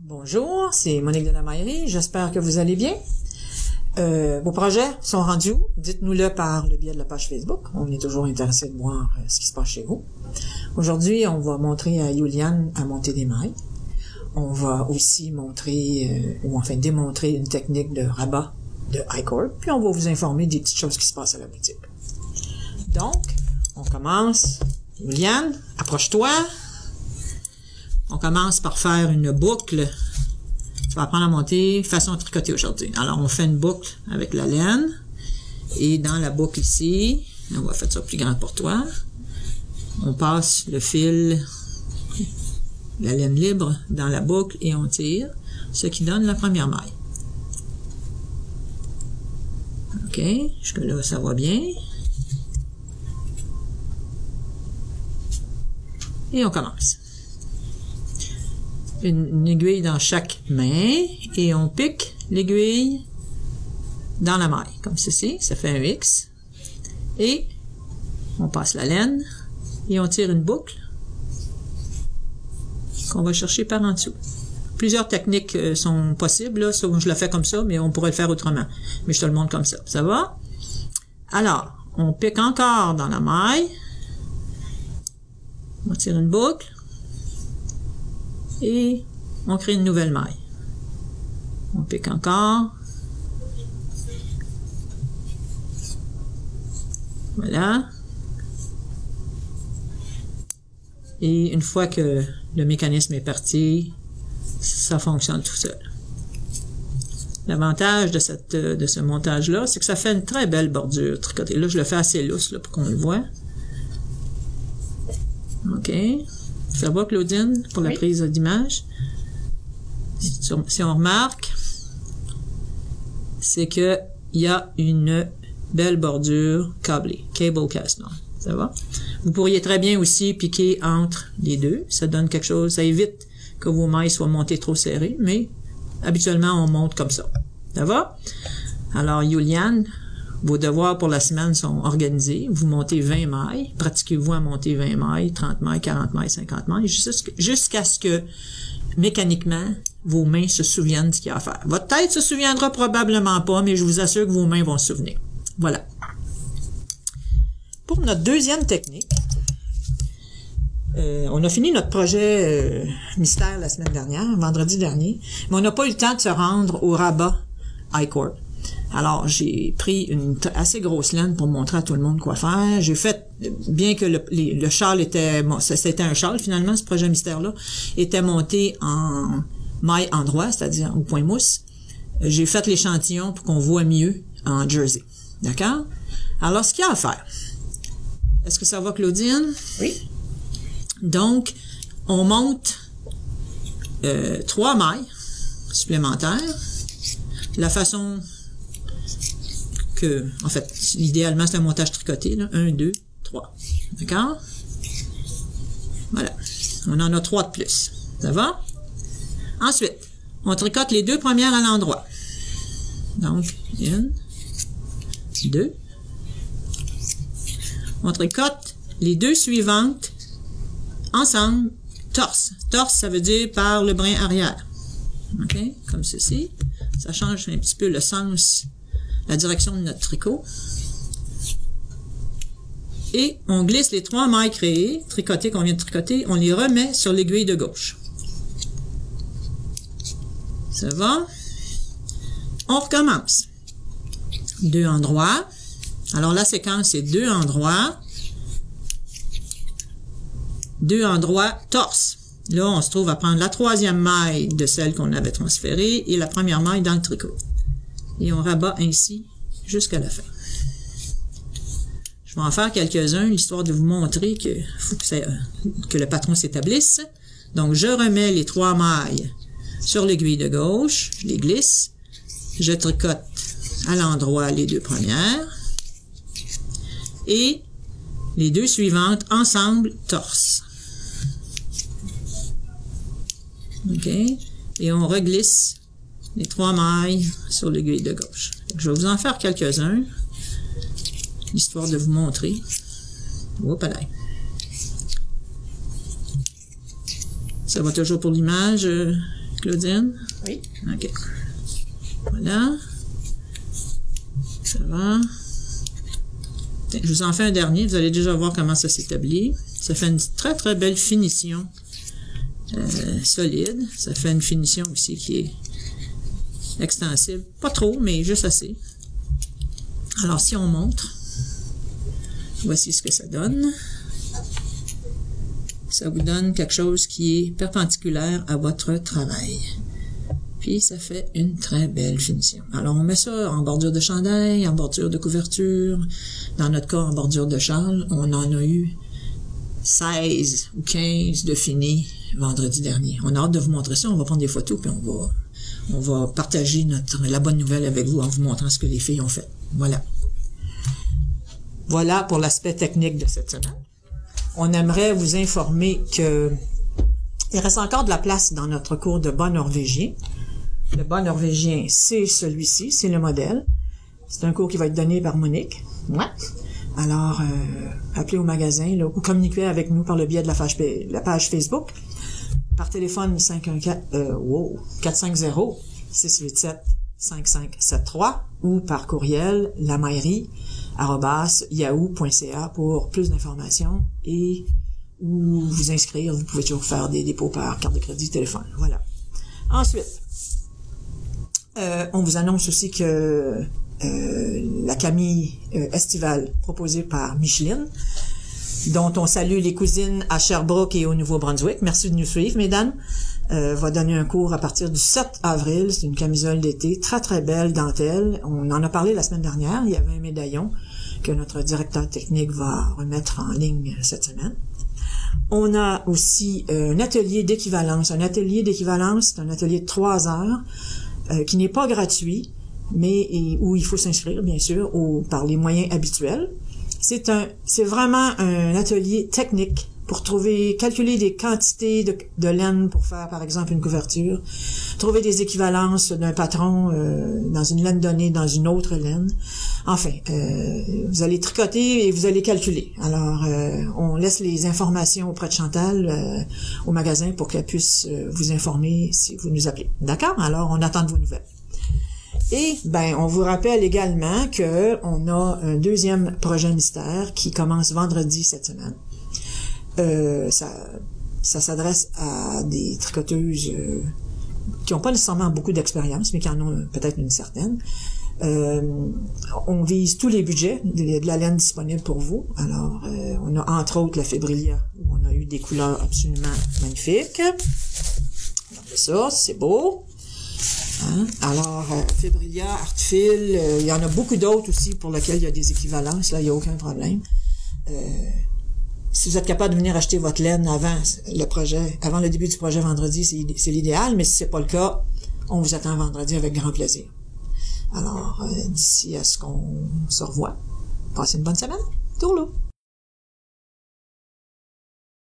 Bonjour, c'est Monique de la Maillerie. J'espère que vous allez bien. Vos projets sont rendus où? Dites-nous-le par le biais de la page Facebook. On est toujours intéressé de voir ce qui se passe chez vous. Aujourd'hui, on va montrer à Juliane à monter des mailles. On va aussi montrer, ou enfin démontrer une technique de rabat de I-Cord. Puis on va vous informer des petites choses qui se passent à la boutique. Donc, on commence. Juliane, approche-toi. On commence par faire une boucle. Tu vas apprendre à monter façon tricotée aujourd'hui. Alors, on fait une boucle avec la laine. Et dans la boucle ici, on va faire ça plus grand pour toi. On passe le fil, la laine libre dans la boucle et on tire, ce qui donne la première maille. OK, jusque-là, ça va bien. Et on commence. Une aiguille dans chaque main et on pique l'aiguille dans la maille, comme ceci, ça fait un X. Et on passe la laine et on tire une boucle qu'on va chercher par en dessous. Plusieurs techniques sont possibles, là. Je le fais comme ça, mais on pourrait le faire autrement. Mais je te le montre comme ça. Ça va? Alors, on pique encore dans la maille. On tire une boucle. Et on crée une nouvelle maille. On pique encore. Voilà. Et une fois que le mécanisme est parti, ça fonctionne tout seul. L'avantage de ce montage-là, c'est que ça fait une très belle bordure tricotée. Là, je le fais assez lousse là, pour qu'on le voit. OK. Ça va, Claudine, pour la prise d'image? Si on remarque, c'est que il y a une belle bordure câblée, cable cast on. Ça va? Vous pourriez très bien aussi piquer entre les deux. Ça donne quelque chose, ça évite que vos mailles soient montées trop serrées, mais habituellement, on monte comme ça. Ça va? Alors, Juliane, vos devoirs pour la semaine sont organisés. Vous montez 20 mailles. Pratiquez-vous à monter 20 mailles, 30 mailles, 40 mailles, 50 mailles, jusqu'à ce que, mécaniquement, vos mains se souviennent de ce qu'il y a à faire. Votre tête se souviendra probablement pas, mais je vous assure que vos mains vont se souvenir. Voilà. Pour notre deuxième technique, on a fini notre projet mystère la semaine dernière, vendredi dernier, mais on n'a pas eu le temps de se rendre au rabat I-Cord. Alors, j'ai pris une assez grosse laine pour montrer à tout le monde quoi faire. J'ai fait, bien que le châle était, bon, c'était un châle finalement, ce projet mystère-là, était monté en maille endroit, c'est-à-dire au point mousse. J'ai fait l'échantillon pour qu'on voit mieux en jersey. D'accord? Alors, ce qu'il y a à faire. Est-ce que ça va, Claudine? Oui. Donc, on monte 3 mailles supplémentaires. La façon que, en fait, idéalement, c'est un montage tricoté, là. 1, 2, 3. D'accord? Voilà. On en a 3 de plus. Ça va? Ensuite, on tricote les 2 premières à l'endroit. Donc, 1, 2. On tricote les 2 suivantes ensemble, torse. Torse, ça veut dire par le brin arrière. OK? Comme ceci. Ça change un petit peu le sens, la direction de notre tricot. Et on glisse les 3 mailles créées, tricotées qu'on vient de tricoter, on les remet sur l'aiguille de gauche. Ça va? On recommence. 2 endroits. Alors la séquence, c'est 2 endroits. 2 endroits, torse. Là, on se trouve à prendre la 3e maille de celle qu'on avait transférée et la première maille dans le tricot. Et on rabat ainsi jusqu'à la fin. Je vais en faire quelques-uns, histoire de vous montrer que faut que le patron s'établisse. Donc, je remets les 3 mailles sur l'aiguille de gauche, je les glisse, je tricote à l'endroit les 2 premières et les 2 suivantes ensemble, torse. OK? Et on reglisse les 3 mailles sur l'aiguille de gauche. Je vais vous en faire quelques-uns, histoire de vous montrer. Hop là. Ça va toujours pour l'image, Claudine? Oui. OK. Voilà. Ça va. Je vous en fais un dernier. Vous allez déjà voir comment ça s'établit. Ça fait une très, très belle finition solide. Ça fait une finition aussi qui est extensible. Pas trop, mais juste assez. Alors, si on montre, voici ce que ça donne. Ça vous donne quelque chose qui est perpendiculaire à votre travail. Puis, ça fait une très belle finition. Alors, on met ça en bordure de chandail, en bordure de couverture. Dans notre cas, en bordure de châle. On en a eu 16 ou 15 de finis vendredi dernier. On a hâte de vous montrer ça. On va prendre des photos, puis on va partager la bonne nouvelle avec vous en vous montrant ce que les filles ont fait. Voilà. Voilà pour l'aspect technique de cette semaine. On aimerait vous informer que il reste encore de la place dans notre cours de bas norvégien. Le bas norvégien, c'est celui-ci, c'est le modèle. C'est un cours qui va être donné par Monique. Ouais. Alors, appelez au magasin là, ou communiquez avec nous par le biais de la page Facebook. Par téléphone 450-687-5573 ou par courriel lamaillerie@yahoo.ca pour plus d'informations et ou vous inscrire. Vous pouvez toujours faire des dépôts par carte de crédit, téléphone. Voilà. Ensuite, on vous annonce aussi que la camille estivale proposée par Micheline, dont on salue les cousines à Sherbrooke et au Nouveau-Brunswick. Merci de nous suivre, mesdames. Va donner un cours à partir du 7 avril. C'est une camisole d'été, très très belle dentelle. On en a parlé la semaine dernière. Il y avait un médaillon que notre directeur technique va remettre en ligne cette semaine. On a aussi un atelier d'équivalence. Un atelier d'équivalence, c'est un atelier de 3 heures qui n'est pas gratuit, mais où il faut s'inscrire, bien sûr, par les moyens habituels. C'est vraiment un atelier technique pour calculer des quantités de laine pour faire, par exemple, une couverture, trouver des équivalences d'un patron dans une laine donnée dans une autre laine. Enfin, vous allez tricoter et vous allez calculer. Alors, on laisse les informations auprès de Chantal au magasin pour qu'elle puisse vous informer si vous nous appelez. D'accord? Alors, on attend de vos nouvelles. Et on vous rappelle également que on a un deuxième projet mystère qui commence vendredi cette semaine. Ça s'adresse à des tricoteuses qui n'ont pas nécessairement beaucoup d'expérience, mais qui en ont peut-être une certaine. On vise tous les budgets de la laine disponible pour vous. Alors, on a entre autres la Fébrilia, où on a eu des couleurs absolument magnifiques. Regardez ça, c'est beau. Hein? Alors, Fébrilia, Artfil, il y en a beaucoup d'autres aussi pour lesquels il y a des équivalences. Là, il n'y a aucun problème. Si vous êtes capable de venir acheter votre laine avant le début du projet vendredi, c'est l'idéal, mais si c'est pas le cas, on vous attend vendredi avec grand plaisir. Alors, d'ici à ce qu'on se revoie, passez une bonne semaine. Tourlou!